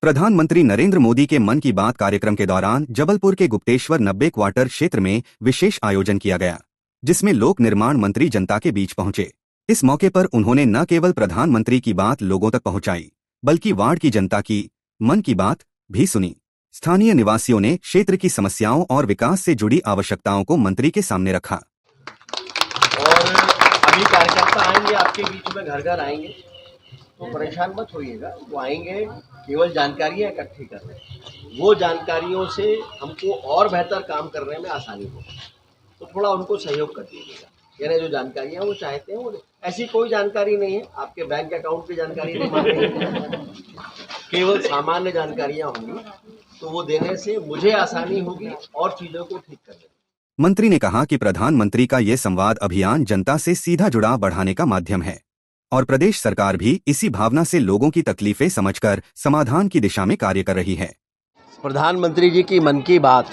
प्रधानमंत्री नरेंद्र मोदी के मन की बात कार्यक्रम के दौरान जबलपुर के गुप्तेश्वर 90 क्वार्टर क्षेत्र में विशेष आयोजन किया गया, जिसमें लोक निर्माण मंत्री जनता के बीच पहुंचे। इस मौके पर उन्होंने न केवल प्रधानमंत्री की बात लोगों तक पहुंचाई, बल्कि वार्ड की जनता की मन की बात भी सुनी। स्थानीय निवासियों ने क्षेत्र की समस्याओं और विकास से जुड़ी आवश्यकताओं को मंत्री के सामने रखा। और अभी कार्यकर्ता आएंगे आपके बीच में, घर घर आएंगे, तो परेशान मत होइएगा। वो आएंगे केवल जानकारियां इकट्ठी करने, वो जानकारियों से हमको और बेहतर काम करने में आसानी हो, तो थोड़ा उनको सहयोग कर दीजिएगा। यानी जो जानकारियां वो चाहते हैं, वो ऐसी कोई जानकारी नहीं है, आपके बैंक अकाउंट की जानकारी नहीं मांग रही है, केवल सामान्य जानकारियां होंगी, तो वो देने से मुझे आसानी होगी और चीज़ों को ठीक करने में। मंत्री ने कहा कि प्रधानमंत्री का ये संवाद अभियान जनता से सीधा जुड़ाव बढ़ाने का माध्यम है और प्रदेश सरकार भी इसी भावना से लोगों की तकलीफें समझकर समाधान की दिशा में कार्य कर रही है। प्रधानमंत्री जी की मन की बात,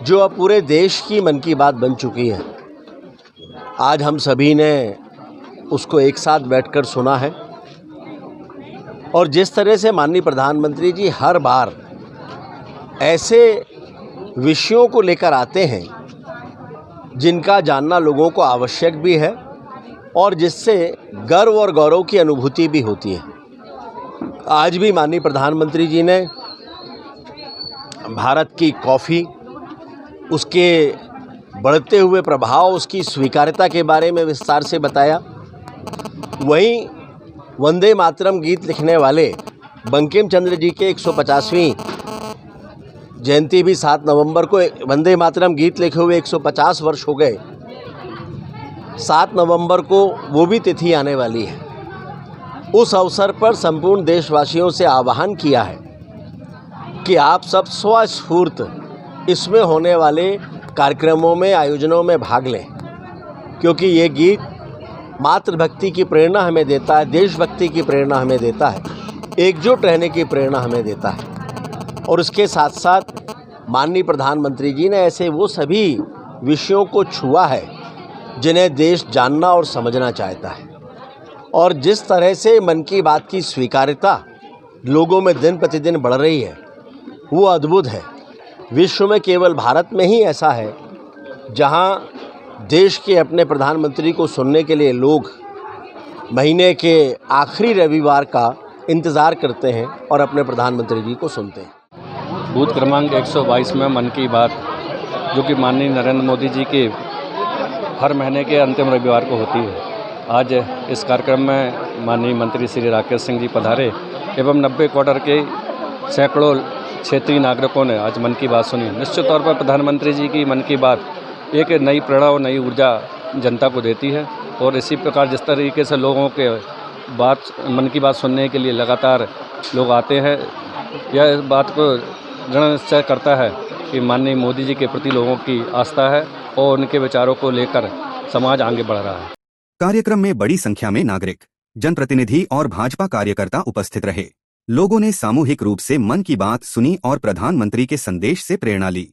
जो अब पूरे देश की मन की बात बन चुकी है, आज हम सभी ने उसको एक साथ बैठकर सुना है। और जिस तरह से माननीय प्रधानमंत्री जी हर बार ऐसे विषयों को लेकर आते हैं जिनका जानना लोगों को आवश्यक भी है और जिससे गर्व और गौरव की अनुभूति भी होती है। आज भी माननीय प्रधानमंत्री जी ने भारत की कॉफ़ी, उसके बढ़ते हुए प्रभाव, उसकी स्वीकार्यता के बारे में विस्तार से बताया। वहीं वंदे मातरम गीत लिखने वाले बंकिम चंद्र जी के 150वीं जयंती भी 7 नवंबर को, वंदे मातरम गीत लिखे हुए 150 वर्ष हो गए। 7 नवंबर को वो भी तिथि आने वाली है। उस अवसर पर संपूर्ण देशवासियों से आह्वान किया है कि आप सब स्वस्फूर्त इसमें होने वाले कार्यक्रमों में, आयोजनों में भाग लें, क्योंकि ये गीत मातृभक्ति की प्रेरणा हमें देता है, देशभक्ति की प्रेरणा हमें देता है, एकजुट रहने की प्रेरणा हमें देता है। और उसके साथ साथ माननीय प्रधानमंत्री जी ने ऐसे वो सभी विषयों को छुआ है जिन्हें देश जानना और समझना चाहता है। और जिस तरह से मन की बात की स्वीकार्यता लोगों में दिन प्रतिदिन बढ़ रही है, वो अद्भुत है। विश्व में केवल भारत में ही ऐसा है जहां देश के अपने प्रधानमंत्री को सुनने के लिए लोग महीने के आखिरी रविवार का इंतज़ार करते हैं और अपने प्रधानमंत्री जी को सुनते हैं। बूथ क्रमांक 122 में मन की बात, जो कि माननीय नरेंद्र मोदी जी के हर महीने के अंतिम रविवार को होती है, आज इस कार्यक्रम में माननीय मंत्री श्री राकेश सिंह जी पधारे एवं 90 क्वार्टर के सैकड़ों क्षेत्रीय नागरिकों ने आज मन की बात सुनी। निश्चित तौर पर प्रधानमंत्री जी की मन की बात एक नई प्रेरणा और नई ऊर्जा जनता को देती है। और इसी प्रकार जिस तरीके से लोगों के मन की बात सुनने के लिए लगातार लोग आते हैं, यह इस बात को दृढ़ निश्चय करता है कि माननीय मोदी जी के प्रति लोगों की आस्था है और उनके विचारों को लेकर समाज आगे बढ़ रहा है। कार्यक्रम में बड़ी संख्या में नागरिक, जनप्रतिनिधि और भाजपा कार्यकर्ता उपस्थित रहे। लोगों ने सामूहिक रूप से मन की बात सुनी और प्रधानमंत्री के संदेश से प्रेरणा ली।